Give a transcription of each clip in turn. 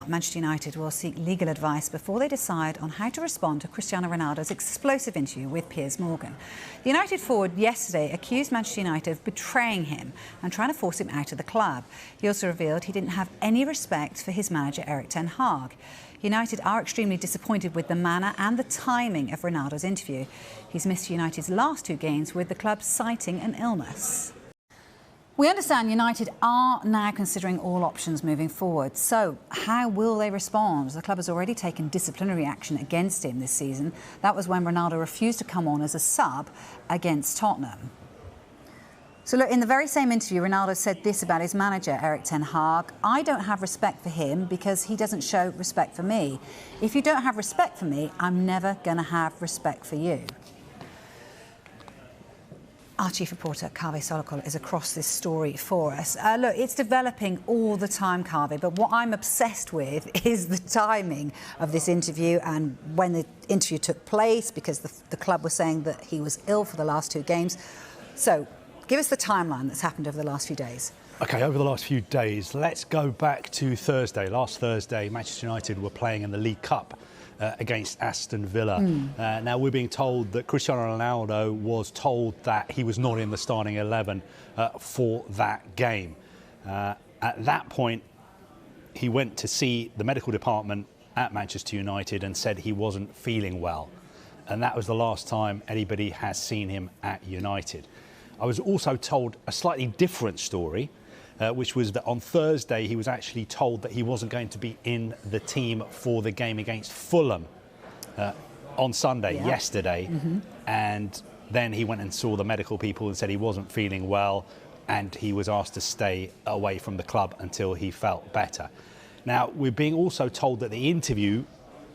Manchester United will seek legal advice before they decide on how to respond to Cristiano Ronaldo's explosive interview with Piers Morgan. The United forward yesterday accused Manchester United of betraying him and trying to force him out of the club. He also revealed he didn't have any respect for his manager Erik ten Hag. United are extremely disappointed with the manner and the timing of Ronaldo's interview. He's missed United's last 2 games with the club citing an illness. We understand United are now considering all options moving forward. So how will they respond? The club has already taken disciplinary action against him this season. That was when Ronaldo refused to come on as a sub against Tottenham. So look, in the very same interview, Ronaldo said this about his manager, Erik ten Hag: "I don't have respect for him because he doesn't show respect for me. If you don't have respect for me, I'm never going to have respect for you." Our chief reporter, Kaveh Solokol, is across this story for us. Look, it's developing all the time, Kaveh, but what I'm obsessed with is the timing of this interview and when the interview took place, because the club was saying that he was ill for the last 2 games. So give us the timeline that's happened over the last few days. OK, over the last few days, let's go back to Thursday. Last Thursday, Manchester United were playing in the League Cup against Aston Villa. Now, we're being told that Cristiano Ronaldo was told that he was not in the starting 11 for that game. At that point, he went to see the medical department at Manchester United and said he wasn't feeling well. And that was the last time anybody has seen him at United. I was also told a slightly different story, which was that on Thursday he was actually told that he wasn't going to be in the team for the game against Fulham on Sunday, yesterday. And then he went and saw the medical people and said he wasn't feeling well, and he was asked to stay away from the club until he felt better. Now, we're being also told that the interview,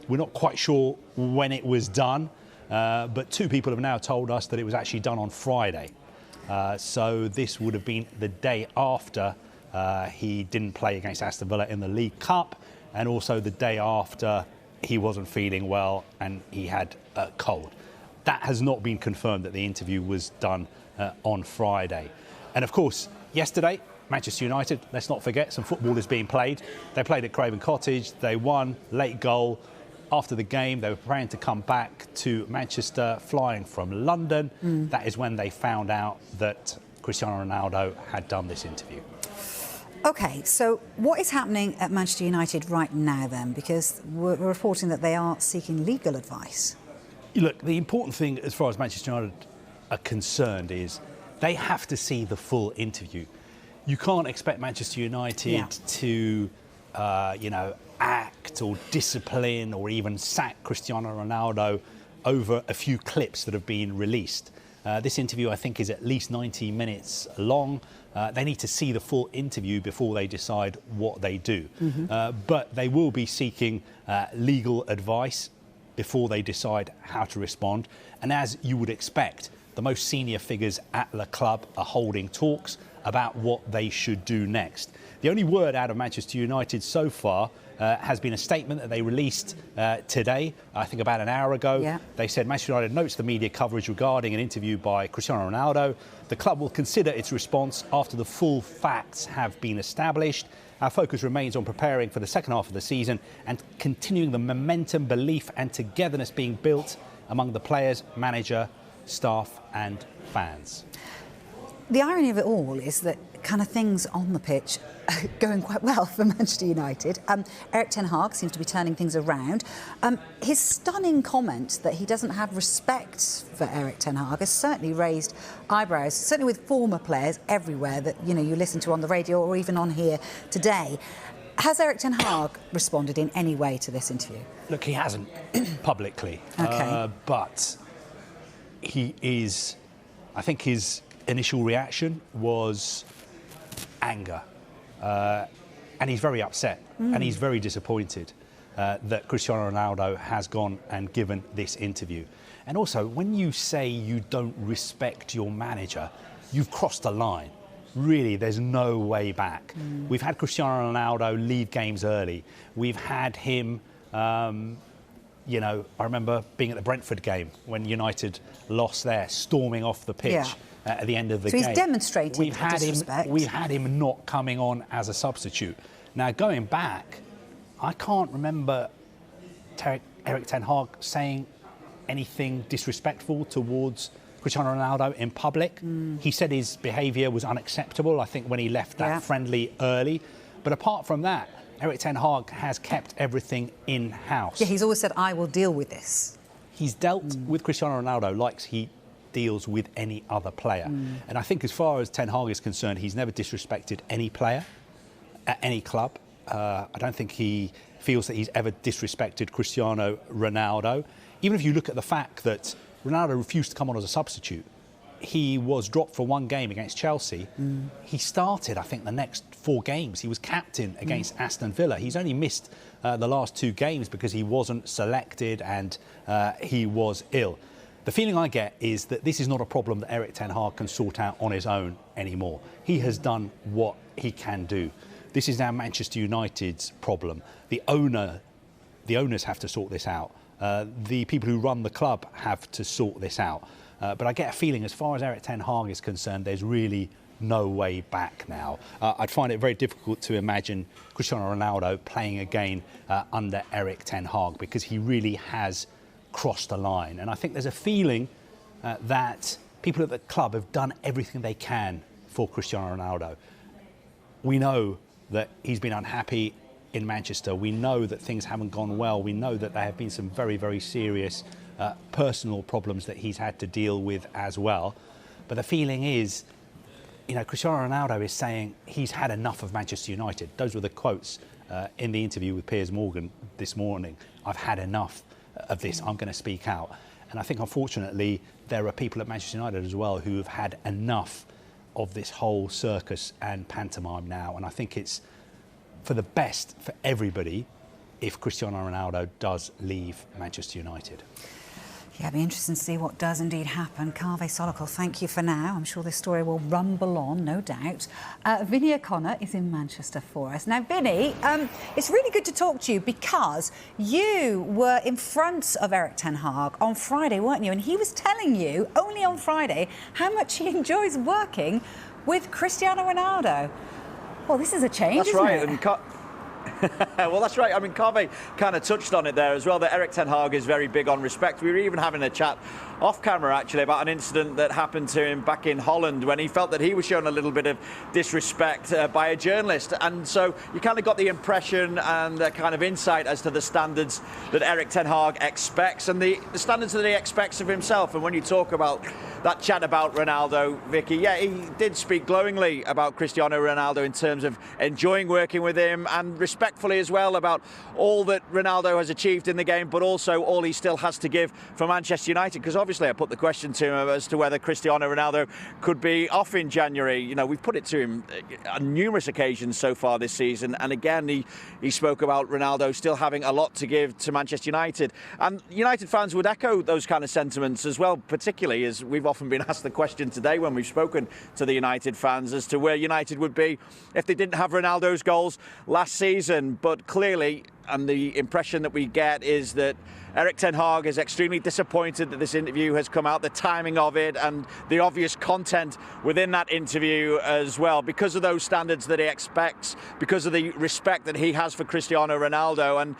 we're not quite sure when it was done, but 2 people have now told us that it was actually done on Friday. So this would have been the day after he didn't play against Aston Villa in the League Cup, and also the day after he wasn't feeling well and he had a cold. That has not been confirmed that the interview was done on Friday. And of course, yesterday, Manchester United, let's not forget, some football is being played. They played at Craven Cottage, they won, late goal. After the game, they were preparing to come back to Manchester, flying from London. That is when they found out that Cristiano Ronaldo had done this interview. OK, so what is happening at Manchester United right now then? Because we're reporting that they are seeking legal advice. Look, the important thing as far as Manchester United are concerned is they have to see the full interview. You can't expect Manchester United to, act or discipline or even sack Cristiano Ronaldo over a few clips that have been released. This interview, I think, is at least 90 minutes long. They need to see the full interview before they decide what they do. But they will be seeking legal advice before they decide how to respond. And as you would expect, the most senior figures at the club are holding talks about what they should do next. The only word out of Manchester United so far has been a statement that they released today, I think about an hour ago. They said Manchester United notes the media coverage regarding an interview by Cristiano Ronaldo. The club will consider its response after the full facts have been established. Our focus remains on preparing for the second half of the season and continuing the momentum, belief and togetherness being built among the players, manager, staff and fans. The irony of it all is that kind of things on the pitch are going quite well for Manchester United. Erik ten Hag seems to be turning things around. His stunning comment that he doesn't have respect for Erik ten Hag has certainly raised eyebrows, certainly with former players everywhere that you listen to on the radio or even on here today. Has Erik ten Hag responded in any way to this interview? Look, he hasn't publicly, but he is, I think his initial reaction was anger, and he's very upset and he's very disappointed that Cristiano Ronaldo has gone and given this interview. And also, when you say you don't respect your manager, you've crossed a line. Really, there's no way back. We've had Cristiano Ronaldo leave games early. We've had him I remember being at the Brentford game when United lost there, storming off the pitch at the end of the game. So he's demonstrating disrespect. We've had him not coming on as a substitute. Now, going back, I can't remember Erik Ten Hag saying anything disrespectful towards Cristiano Ronaldo in public. He said his behaviour was unacceptable, I think, when he left that friendly early. But apart from that, Erik Ten Hag has kept everything in-house. Yeah, he's always said, I will deal with this. He's dealt with Cristiano Ronaldo like he deals with any other player. And I think as far as Ten Hag is concerned, he's never disrespected any player at any club. I don't think he feels that he's ever disrespected Cristiano Ronaldo. Even if you look at the fact that Ronaldo refused to come on as a substitute, he was dropped for one game against Chelsea. He started, I think, the next 4 games. He was captain against Aston Villa. He's only missed the last 2 games because he wasn't selected and he was ill. The feeling I get is that this is not a problem that Erik Ten Hag can sort out on his own anymore. He has done what he can do. This is now Manchester United's problem. The owners have to sort this out. The people who run the club have to sort this out. But I get a feeling, as far as Erik Ten Hag is concerned, there's really no way back now. I'd find it very difficult to imagine Cristiano Ronaldo playing again under Erik Ten Hag, because he really has crossed the line. And I think there's a feeling that people at the club have done everything they can for Cristiano Ronaldo. We know that he's been unhappy in Manchester. We know that things haven't gone well. We know that there have been some very, very serious personal problems that he's had to deal with as well. But the feeling is, you know, Cristiano Ronaldo is saying he's had enough of Manchester United. Those were the quotes in the interview with Piers Morgan this morning. I've had enough of this. I'm going to speak out. And I think, unfortunately, there are people at Manchester United as well who have had enough of this whole circus and pantomime now. And I think it's for the best for everybody if Cristiano Ronaldo does leave Manchester United. Yeah, it'll be interesting to see what does indeed happen. Carvey Solical, thank you for now. I'm sure this story will rumble on, no doubt. Vinny O'Connor is in Manchester for us. Now, Vinny, it's really good to talk to you because you were in front of Erik Ten Hag on Friday, weren't you? And he was telling you, only on Friday, how much he enjoys working with Cristiano Ronaldo. Well, this is a change, isn't it? That's right. Well, that's right. I mean, Carvey kind of touched on it there as well, that Erik Ten Hag is very big on respect. We were even having a chat off camera, actually, about an incident that happened to him back in Holland when he felt that he was shown a little bit of disrespect by a journalist. And so you kind of got the impression and kind of insight as to the standards that Erik Ten Hag expects and the standards that he expects of himself. And when you talk about that chat about Ronaldo, Vicky, yeah, he did speak glowingly about Cristiano Ronaldo in terms of enjoying working with him and respectfully as well about all that Ronaldo has achieved in the game, but also all he still has to give for Manchester United. Because obviously I put the question to him as to whether Cristiano Ronaldo could be off in January. You know, we've put it to him on numerous occasions so far this season. And again, he spoke about Ronaldo still having a lot to give to Manchester United. And United fans would echo those kind of sentiments as well, particularly as we've often been asked the question today when we've spoken to the United fans as to where United would be if they didn't have Ronaldo's goals last season. But clearly, and the impression that we get is that Erik Ten Hag is extremely disappointed that this interview has come out, the timing of it and the obvious content within that interview as well, because of those standards that he expects, because of the respect that he has for Cristiano Ronaldo. And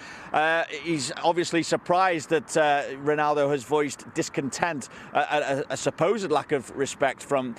he's obviously surprised that Ronaldo has voiced discontent, a supposed lack of respect from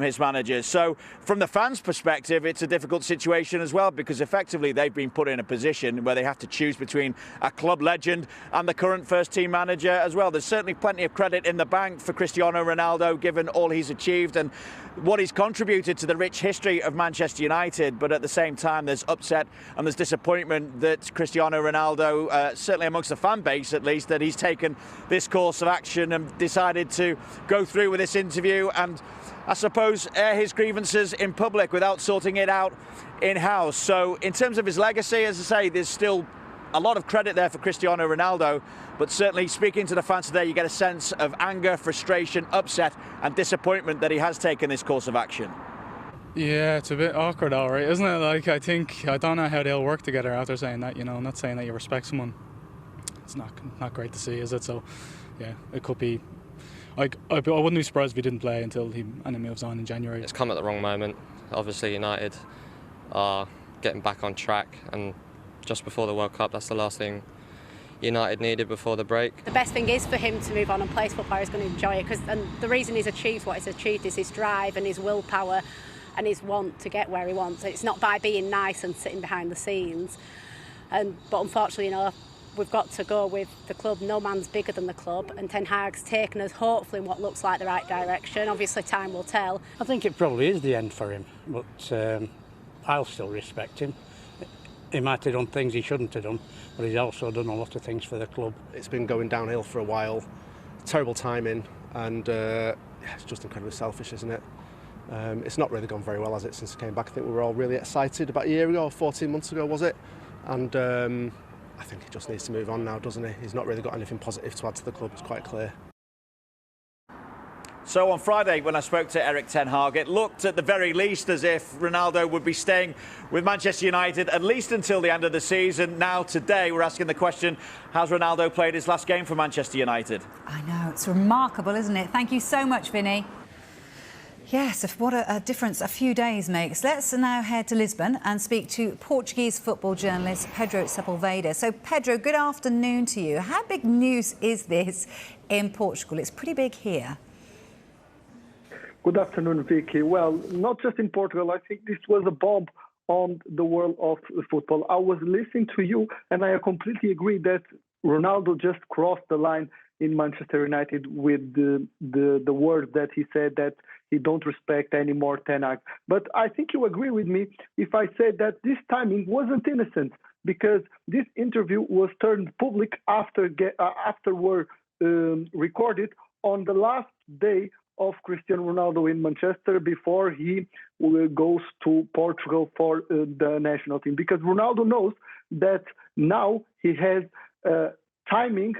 his managers. So from the fans' perspective, it's a difficult situation as well, because effectively they've been put in a position where they have to choose between a club legend and the current first team manager as well. There's certainly plenty of credit in the bank for Cristiano Ronaldo, given all he's achieved and what he's contributed to the rich history of Manchester United. But at the same time, there's upset and there's disappointment that Cristiano Ronaldo, certainly amongst the fan base at least, that he's taken this course of action and decided to go through with this interview and, I suppose, air his grievances in public without sorting it out in-house. So in terms of his legacy, as I say, there's still a lot of credit there for Cristiano Ronaldo, but certainly speaking to the fans today, you get a sense of anger, frustration, upset and disappointment that he has taken this course of action. Yeah, it's a bit awkward, all right, isn't it? Like, I don't know how they'll work together after saying that, you know. I'm not saying that you respect someone. It's not great to see, is it? So, yeah, it could be. Like, I wouldn't be surprised if he didn't play until he moves on in January. It's come at the wrong moment. Obviously, United are getting back on track and just before the World Cup. That's the last thing United needed before the break. The best thing is for him to move on and play his football. He's going to enjoy it, and the reason he's achieved what he's achieved is his drive and his willpower and his want to get where he wants. It's not by being nice and sitting behind the scenes. But unfortunately, we've got to go with the club. No man's bigger than the club, and Ten Hag's taken us hopefully in what looks like the right direction. Obviously, time will tell. I think it probably is the end for him, but I'll still respect him. He might have done things he shouldn't have done, but he's also done a lot of things for the club. It's been going downhill for a while. Terrible timing, and it's just incredibly selfish, isn't it? It's not really gone very well, has it, since he came back? I think we were all really excited about a year ago, or 14 months ago, was it? And I think he just needs to move on now, doesn't he? He's not really got anything positive to add to the club, it's quite clear. So on Friday, when I spoke to Erik ten Hag, it looked at the very least as if Ronaldo would be staying with Manchester United at least until the end of the season. Now today, we're asking the question, has Ronaldo played his last game for Manchester United? I know, it's remarkable, isn't it? Thank you so much, Vinny. Yes, what a difference a few days makes. Let's now head to Lisbon and speak to Portuguese football journalist Pedro Sepulveda. So, Pedro, good afternoon to you. How big news is this in Portugal? It's pretty big here. Good afternoon, Vicky. Well, not just in Portugal. I think this was a bomb on the world of football. I was listening to you, and I completely agree that Ronaldo just crossed the line in Manchester United with the words that he said that he don't respect anymore Ten Hag. But I think you agree with me if I say that this timing wasn't innocent, because this interview was turned public after were recorded on the last day of Cristiano Ronaldo in Manchester before he goes to Portugal for the national team. Because Ronaldo knows that now he has timing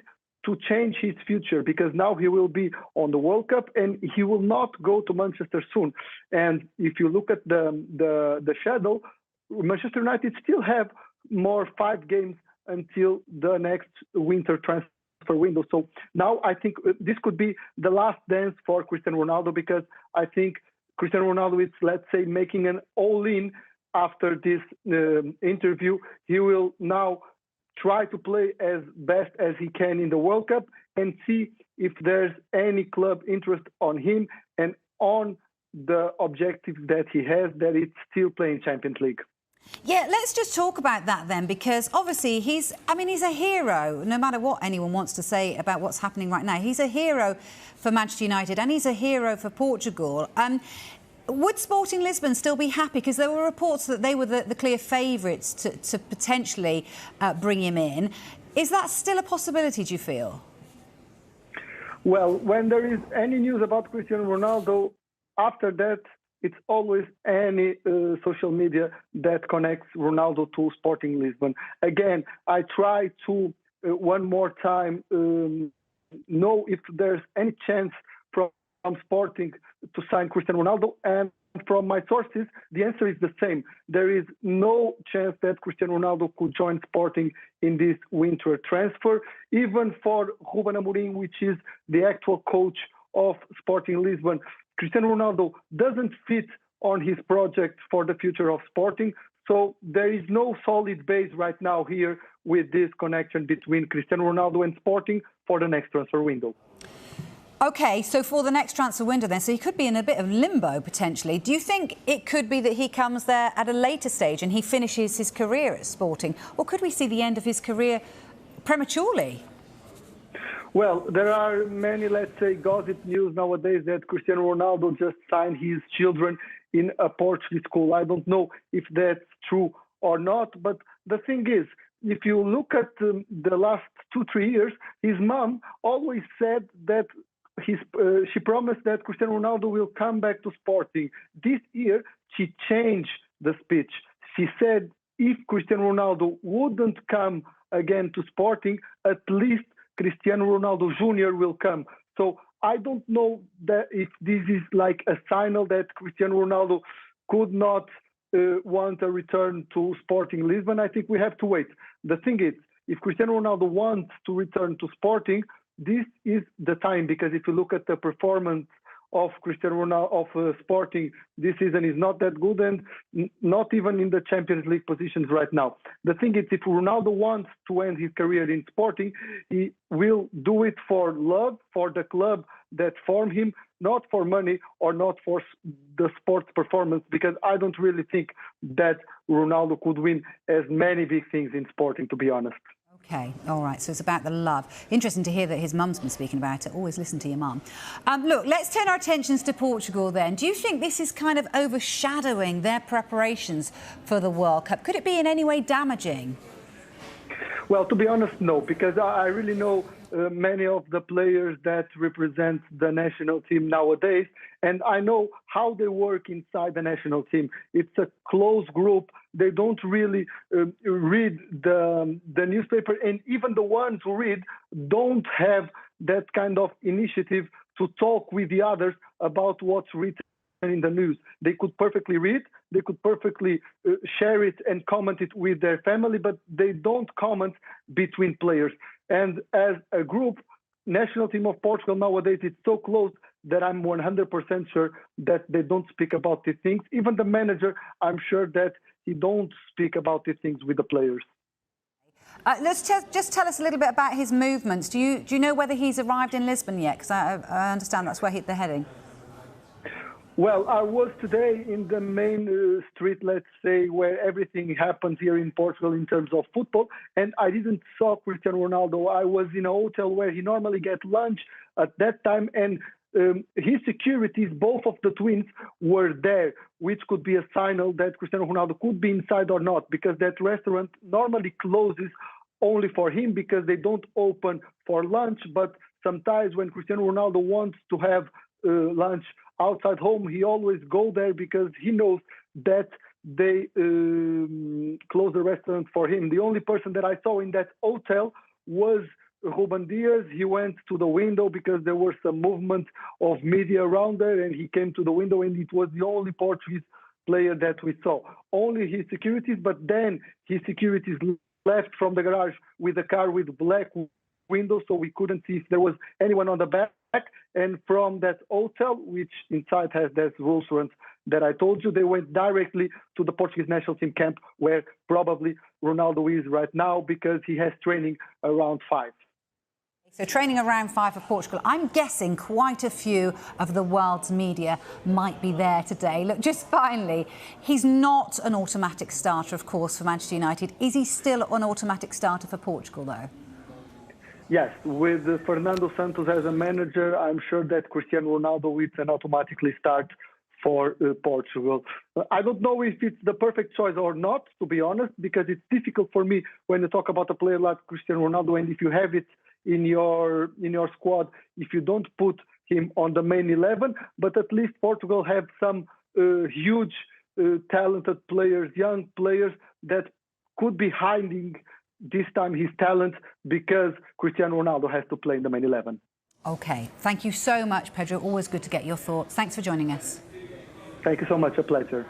to change his future, because now he will be on the World Cup and he will not go to Manchester soon. And if you look at the schedule, Manchester United still have more 5 games until the next winter transfer window. So now I think this could be the last dance for Cristiano Ronaldo, because I think Cristiano Ronaldo is, let's say, making an all-in after this interview. He will now try to play as best as he can in the World Cup and see if there's any club interest on him and on the objective that he has, that it's still playing Champions League. Yeah, let's just talk about that then, because obviously he's a hero, no matter what anyone wants to say about what's happening right now. He's a hero for Manchester United and he's a hero for Portugal. Would Sporting Lisbon still be happy? Because there were reports that they were the clear favourites to potentially bring him in. Is that still a possibility, do you feel? Well, when there is any news about Cristiano Ronaldo, after that, it's always any social media that connects Ronaldo to Sporting Lisbon. Again, I try to, one more time, know if there's any chance from Sporting to sign Cristiano Ronaldo, and from my sources, the answer is the same. There is no chance that Cristiano Ronaldo could join Sporting in this winter transfer, even for Ruben Amorim, which is the actual coach of Sporting Lisbon. Cristiano Ronaldo doesn't fit on his project for the future of Sporting, so there is no solid base right now here with this connection between Cristiano Ronaldo and Sporting for the next transfer window. OK, so for the next transfer window then, so he could be in a bit of limbo potentially. Do you think it could be that he comes there at a later stage and he finishes his career at Sporting? Or could we see the end of his career prematurely? Well, there are many, let's say, gossip news nowadays that Cristiano Ronaldo just signed his children in a Portuguese school. I don't know if that's true or not, but the thing is, if you look at the last 2-3 years, his mom always said that she promised that Cristiano Ronaldo will come back to Sporting. This year, she changed the speech. She said if Cristiano Ronaldo wouldn't come again to Sporting, at least Cristiano Ronaldo Jr. will come. So I don't know that if this is like a signal that Cristiano Ronaldo could not want a return to Sporting Lisbon. I think we have to wait. The thing is, if Cristiano Ronaldo wants to return to Sporting, this is the time, because if you look at the performance of Cristiano Ronaldo of Sporting this season is not that good, and not even in the Champions League positions right now. The thing is, if Ronaldo wants to end his career in Sporting, he will do it for love for the club that formed him, not for money or not for the sports performance, because I don't really think that Ronaldo could win as many big things in Sporting, to be honest. Okay, all right, so it's about the love. Interesting to hear that his mum's been speaking about it. Always listen to your mum. Look, let's turn our attentions to Portugal then. Do you think this is kind of overshadowing their preparations for the World Cup? Could it be in any way damaging? Well, to be honest, no, because I really know many of the players that represent the national team nowadays, and I know how they work inside the national team. It's a close group. They don't really read the newspaper, and even the ones who read don't have that kind of initiative to talk with the others about what's written in the news. They could perfectly read, they could perfectly share it and comment it with their family, but they don't comment between players. And as a group, national team of Portugal nowadays, it's so close that I'm 100% sure that they don't speak about these things. Even the manager, I'm sure that he don't speak about these things with the players. Let's just tell us a little bit about his movements. Do you know whether he's arrived in Lisbon yet? Because I understand that's where they're heading. Well, I was today in the main street, let's say, where everything happens here in Portugal in terms of football, and I didn't saw Cristiano Ronaldo. I was in a hotel where he normally gets lunch at that time, and his securities, both of the twins, were there, which could be a signal that Cristiano Ronaldo could be inside or not, because that restaurant normally closes only for him because they don't open for lunch. But sometimes when Cristiano Ronaldo wants to have lunch outside home, he always go there because he knows that they close the restaurant for him. The only person that I saw in that hotel was Ruben Dias. He went to the window because there was some movement of media around there, and he came to the window, and it was the only Portuguese player that we saw. Only his securities, but then his securities left from the garage with a car with black windows, so we couldn't see if there was anyone on the back. And from that hotel, which inside has that restaurant that I told you, they went directly to the Portuguese national team camp, where probably Ronaldo is right now, because he has training around 5. So training around 5 for Portugal. I'm guessing quite a few of the world's media might be there today. Look, just finally, he's not an automatic starter, of course, for Manchester United. Is he still an automatic starter for Portugal, though? Yes, with Fernando Santos as a manager, I'm sure that Cristiano Ronaldo will automatically start for Portugal. I don't know if it's the perfect choice or not, to be honest, because it's difficult for me when you talk about a player like Cristiano Ronaldo, and if you have it in your squad, if you don't put him on the main 11, but at least Portugal have some huge, talented players, young players that could be hiding this time his talent, because Cristiano Ronaldo has to play in the main 11. OK. Thank you so much, Pedro. Always good to get your thoughts. Thanks for joining us. Thank you so much. A pleasure.